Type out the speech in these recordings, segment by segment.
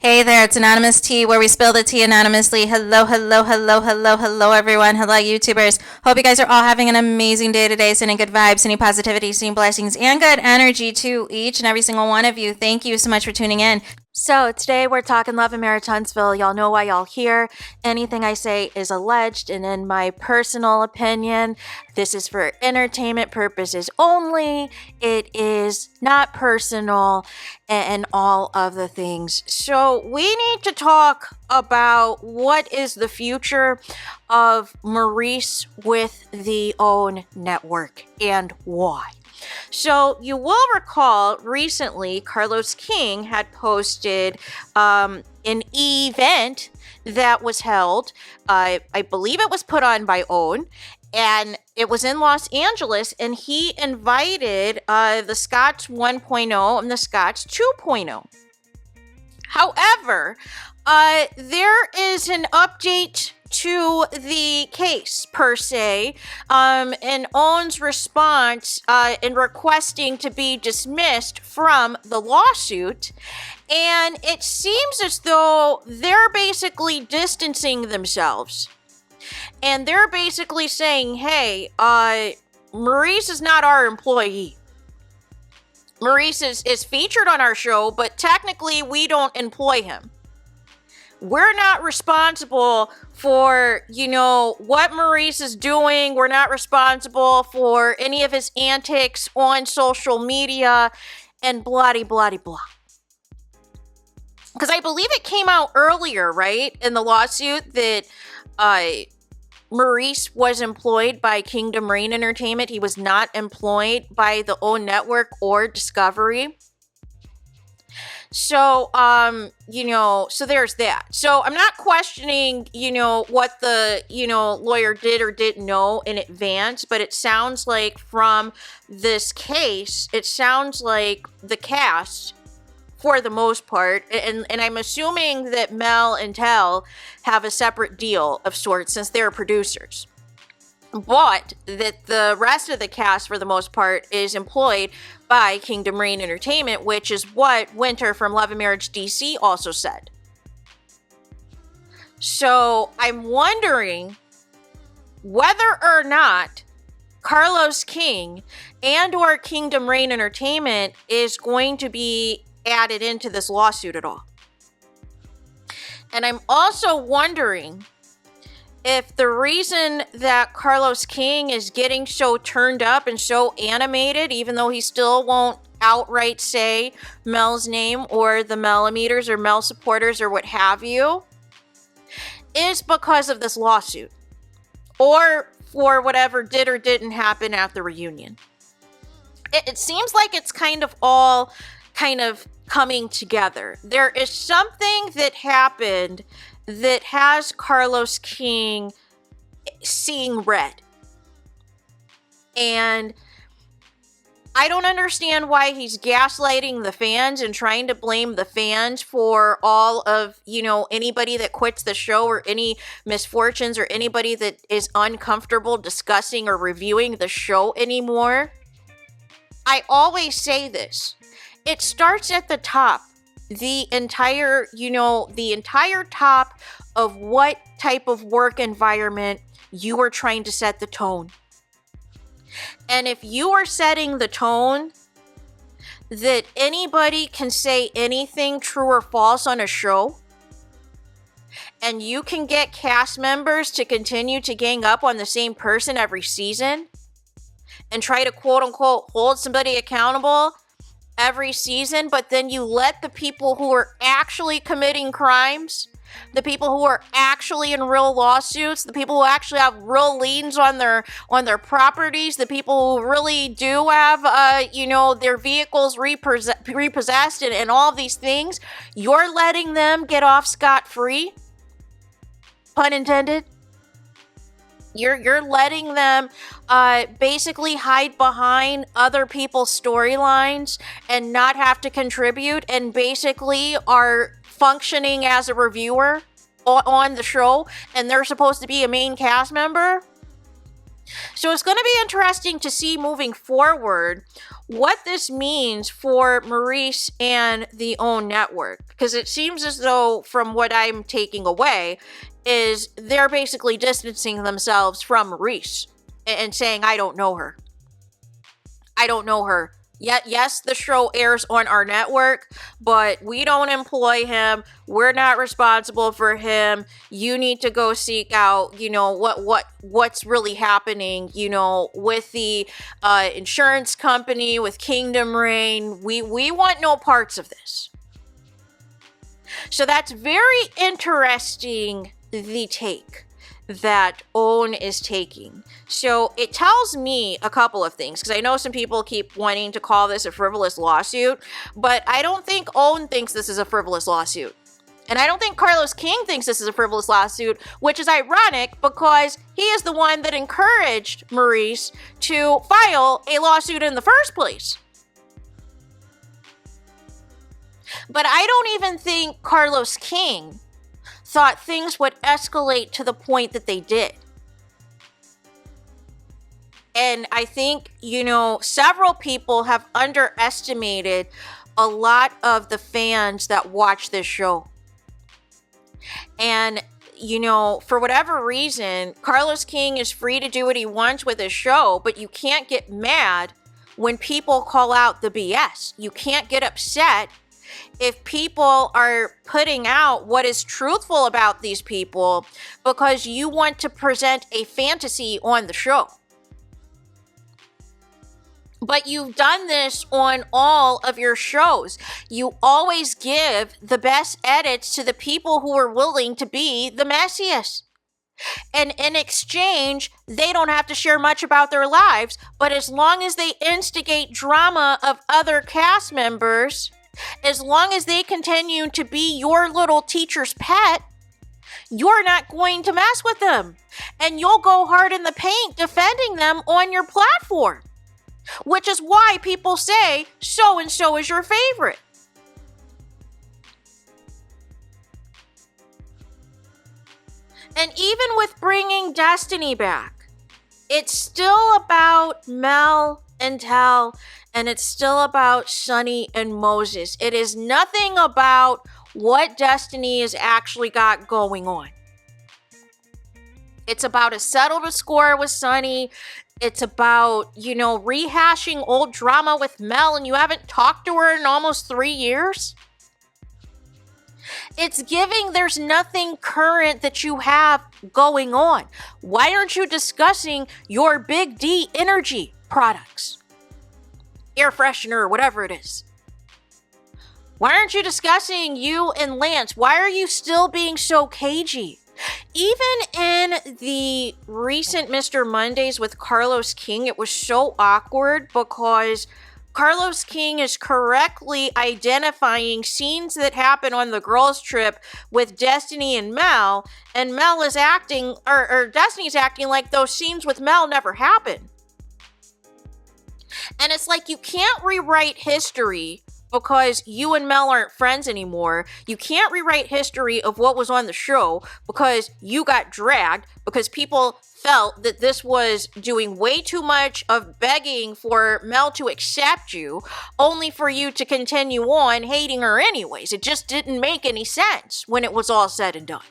Hey there, it's Anonymous Tea, where we spill the tea anonymously. Hello, hello, hello, hello, hello, everyone. Hello, YouTubers. Hope you guys are all having an amazing day today, sending good vibes, sending positivity, sending blessings, and good energy to each and every single one of you. Thank you so much for tuning in. So today we're talking love and marriage, Huntsville. Y'all know why y'all here. Anything I say is alleged, and in my personal opinion, this is for entertainment purposes only. It is not personal and all of the things. So we need to talk about what is the future of Maurice with the OWN network and why. So you will recall recently Carlos King had posted an event that was held. I believe it was put on by OWN, and it was in Los Angeles, and he invited the Scots 1.0 and the Scots 2.0. However, there is an update to the case per se, and OWN's response in requesting to be dismissed from the lawsuit, and it seems as though they're basically distancing themselves, and they're basically saying, hey, Maurice is not our employee. Maurice is featured on our show, but technically we don't employ him. We're not responsible for, what Maurice is doing. We're not responsible for any of his antics on social media and blah, blah, blah. Because I believe it came out earlier, right, in the lawsuit that Maurice was employed by Kingdom Reign Entertainment. He was not employed by the OWN network or Discovery. So, so there's that. So I'm not questioning, what the, lawyer did or didn't know in advance, but it sounds like from this case, it sounds like the cast, for the most part, and I'm assuming that Mel and Tel have a separate deal of sorts since they're producers. But that the rest of the cast, for the most part, is employed by Kingdom Reign Entertainment, which is what Winter from Love and Marriage DC also said. So I'm wondering whether or not Carlos King and or Kingdom Reign Entertainment is going to be added into this lawsuit at all. And I'm also wondering if the reason that Carlos King is getting so turned up and so animated, even though he still won't outright say Mel's name or the Millimeters or Mel supporters or what have you, is because of this lawsuit. Or for whatever did or didn't happen at the reunion. It seems like it's kind of all coming together. There is something that happened that has Carlos King seeing red. And I don't understand why he's gaslighting the fans and trying to blame the fans for all of, anybody that quits the show or any misfortunes or anybody that is uncomfortable discussing or reviewing the show anymore. I always say this. It starts at the top. The entire top of what type of work environment you are trying to set the tone. And if you are setting the tone that anybody can say anything true or false on a show, and you can get cast members to continue to gang up on the same person every season and try to quote unquote hold somebody accountable every season, but then you let the people who are actually committing crimes, the people who are actually in real lawsuits, the people who actually have real liens on their properties, the people who really do have their vehicles repossessed and all of these things, you're letting them get off scot-free, pun intended. You're letting them basically hide behind other people's storylines and not have to contribute, and basically are functioning as a reviewer on the show, and they're supposed to be a main cast member. So it's going to be interesting to see moving forward what this means for Maurice and the OWN network. Because it seems as though, from what I'm taking away, is they're basically distancing themselves from Maurice and saying, I don't know her. I don't know her. Yet, yes, the show airs on our network, but we don't employ him. We're not responsible for him. You need to go seek out, what's really happening, with the insurance company, with Kingdom Reign. We want no parts of this. So that's very interesting, the take that OWN is taking. So it tells me a couple of things, because I know some people keep wanting to call this a frivolous lawsuit, but I don't think OWN thinks this is a frivolous lawsuit. And I don't think Carlos King thinks this is a frivolous lawsuit, which is ironic because he is the one that encouraged Maurice to file a lawsuit in the first place. But I don't even think Carlos King thought things would escalate to the point that they did. And I think, several people have underestimated a lot of the fans that watch this show. And, for whatever reason, Carlos King is free to do what he wants with his show, but you can't get mad when people call out the BS. You can't get upset if people are putting out what is truthful about these people because you want to present a fantasy on the show. But you've done this on all of your shows. You always give the best edits to the people who are willing to be the messiest. And in exchange, they don't have to share much about their lives, but as long as they instigate drama of other cast members, as long as they continue to be your little teacher's pet, you're not going to mess with them. And you'll go hard in the paint defending them on your platform. Which is why people say so-and-so is your favorite. And even with bringing Destiny back, it's still about Mel and Tel, and it's still about Sunny and Moses. It is nothing about what Destiny has actually got going on. It's about a settled score with Sunny. It's about, rehashing old drama with Mel, and you haven't talked to her in almost 3 years. It's giving there's nothing current that you have going on. Why aren't you discussing your Big D energy products? Air freshener or whatever it is. Why aren't you discussing you and Lance? Why are you still being so cagey? Even in the recent Mr. Mondays with Carlos King, it was so awkward because Carlos King is correctly identifying scenes that happen on the girls' trip with Destiny and Mel is acting, or Destiny's acting like those scenes with Mel never happened. And it's like you can't rewrite history because you and Mel aren't friends anymore. You can't rewrite history of what was on the show because you got dragged, because people felt that this was doing way too much of begging for Mel to accept you, only for you to continue on hating her anyways. It just didn't make any sense when it was all said and done.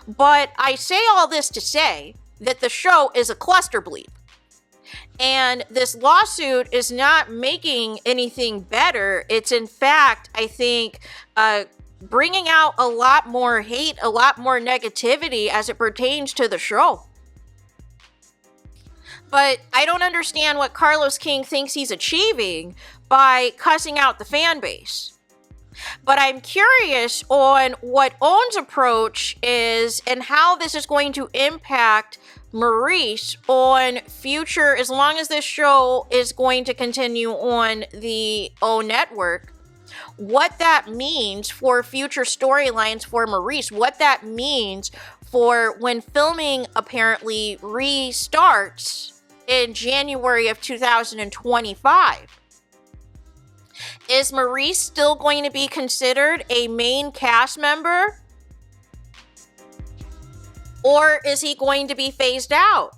But I say all this to say that the show is a cluster bleep. And this lawsuit is not making anything better. It's in fact, I think, bringing out a lot more hate, a lot more negativity as it pertains to the show. But I don't understand what Carlos King thinks he's achieving by cussing out the fan base. But I'm curious on what OWN's approach is and how this is going to impact Maurice on future, as long as this show is going to continue on the OWN network, what that means for future storylines for Maurice, what that means for when filming apparently restarts in January of 2025. Is Maurice still going to be considered a main cast member? Or is he going to be phased out?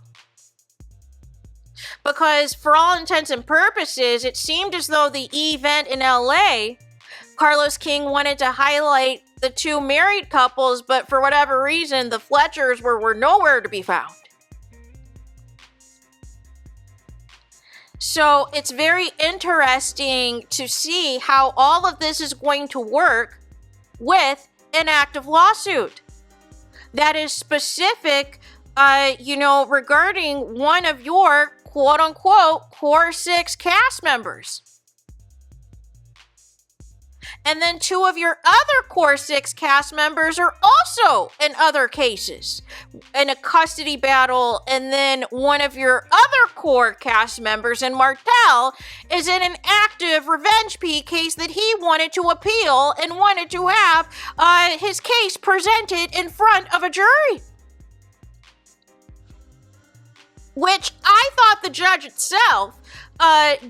Because for all intents and purposes, it seemed as though the event in LA, Carlos King wanted to highlight the two married couples, but for whatever reason, the Fletchers were nowhere to be found. So it's very interesting to see how all of this is going to work with an active lawsuit that is specific, regarding one of your quote-unquote Core 6 cast members. And then two of your other Core 6 cast members are also in other cases, in a custody battle. And then one of your other Core cast members, and Martel, is in an active Revenge P case that he wanted to appeal and wanted to have his case presented in front of a jury. Which I thought the judge itself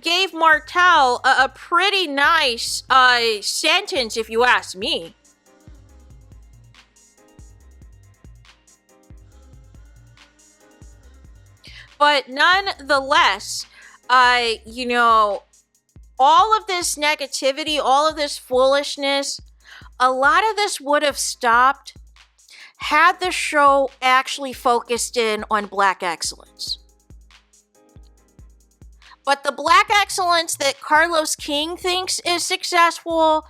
gave Martel a pretty nice sentence, if you ask me. But nonetheless, all of this negativity, all of this foolishness, a lot of this would have stopped had the show actually focused in on Black excellence. But the Black excellence that Carlos King thinks is successful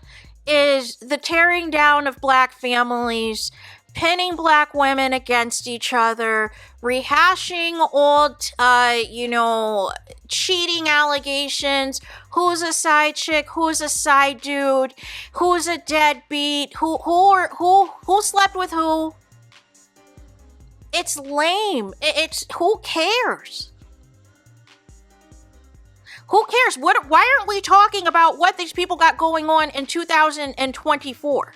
is the tearing down of Black families, pinning Black women against each other, rehashing old, cheating allegations. Who's a side chick? Who's a side dude? Who's a deadbeat? Who slept with who? It's lame. It's who cares? Who cares? Why aren't we talking about what these people got going on in 2024?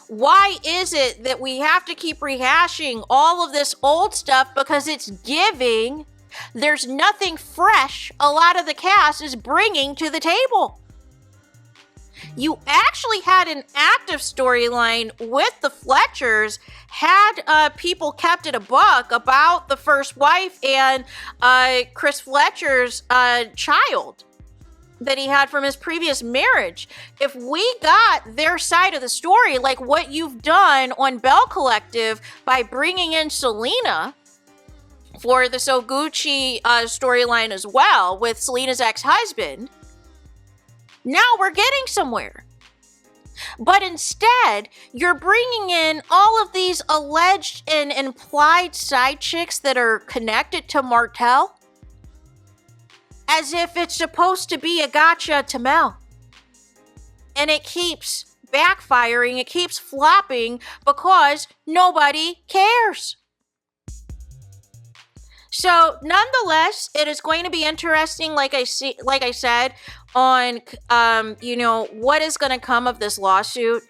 Why is it that we have to keep rehashing all of this old stuff because it's giving? There's nothing fresh a lot of the cast is bringing to the table. You actually had an active storyline with the Fletchers, had people kept it a buck about the first wife and Chris Fletcher's child that he had from his previous marriage. If we got their side of the story, like what you've done on Bell Collective by bringing in Selena for the Soguchi storyline as well with Selena's ex-husband, now we're getting somewhere. But instead, you're bringing in all of these alleged and implied side chicks that are connected to Martel as if it's supposed to be a gotcha to Mel. And it keeps backfiring, it keeps flopping because nobody cares. So, nonetheless, it is going to be interesting, like I said, on, what is going to come of this lawsuit,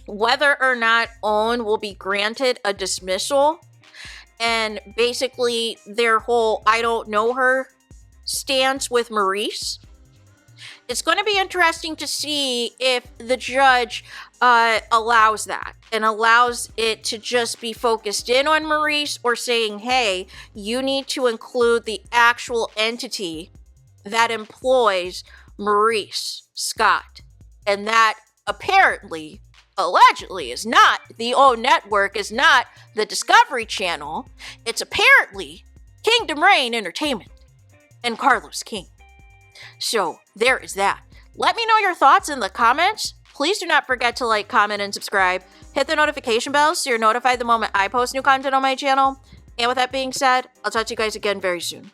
whether or not OWN will be granted a dismissal, and basically their whole I don't know her stance with Maurice. It's going to be interesting to see if the judge allows that and allows it to just be focused in on Maurice, or saying, hey, you need to include the actual entity that employs Maurice Scott. And that apparently, allegedly, is not the OWN network, is not the Discovery Channel. It's apparently Kingdom Reign Entertainment and Carlos King. So there is that. Let me know your thoughts in the comments. Please do not forget to like, comment, and subscribe. Hit the notification bell so you're notified the moment I post new content on my channel. And with that being said, I'll talk to you guys again very soon.